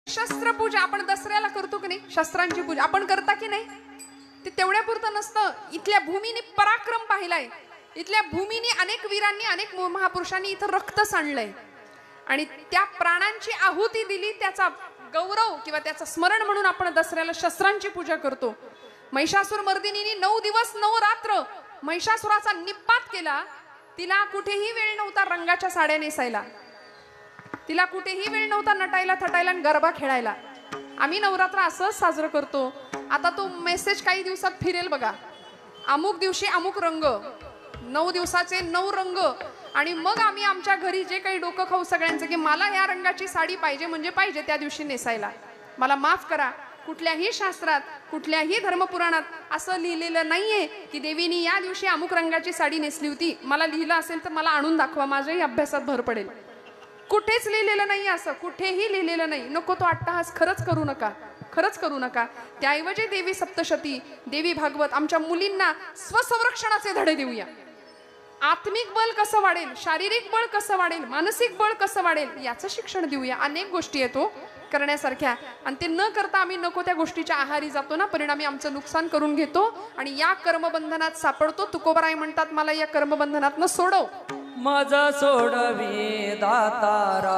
शस्त्रपूजा आपण दसऱ्याला करतो की नाही, शस्त्रांची पूजा आपण करता की नाही? ते तेवढ्यापुरतं नसतं. इथल्या भूमीने पराक्रम पाहिलाय, इथल्या भूमीने अनेक वीरांनी अनेक महापुरुषांनी इथं रक्त सांडलंय आणि त्या प्राणांची आहुती दिली. त्याचा गौरव किंवा त्याचं स्मरण म्हणून आपण दसऱ्याला शस्त्रांची पूजा करतो. महिषासुर मर्दिनीने 9 दिवस 9 रात्र महिषासुराचा निपात केला. तिला कुठेही वेळ नव्हता रंगाच्या साड्या नेसायला, तिला कुठेही वेळ नव्हता नटायला थटायला आणि गरबा खेळायला. आम्ही नवरात्र असंच साजरं करतो. आता तो मेसेज काही दिवसात फिरेल बघा, अमुक दिवशी अमुक रंग, 9 दिवसाचे 9 रंग. आणि मग आम्ही आमच्या घरी जे काही डोकं खाऊ सगळ्यांचं की मला या रंगाची साडी पाहिजे म्हणजे पाहिजे त्या दिवशी नेसायला. मला माफ करा, कुठल्याही शास्त्रात कुठल्याही धर्मपुराणात असं लिहिलेलं नाहीये की देवीनी या दिवशी अमुक रंगाची साडी नेसली होती. मला लिहिलं असेल तर मला आणून दाखवा, माझ्याही अभ्यासात भर पडेल. कुठेच लिहिलेलं नाही, असं कुठेही लिहिलेलं नाही. नको तो अट्टहास खरंच करू नका, खरंच करू नका. त्याऐवजी देवी सप्तशती, देवी भागवत, आमच्या मुलींना स्वसंरक्षणाचे धडे देऊया. आत्मिक बळ कसं वाढेल, शारीरिक बळ कसं वाढेल, मानसिक बळ कसं वाढेल याचं शिक्षण देऊया. अनेक गोष्टी येतो करण्यासारख्या आणि ते न करता आम्ही नको त्या गोष्टीच्या आहारी जातो ना, परिणामी आमचं नुकसान करून घेतो आणि या कर्मबंधनात सापडतो. तुकोबाराय म्हणतात, मला या कर्मबंधनात न सोडव, माझा सोडवी दातारा.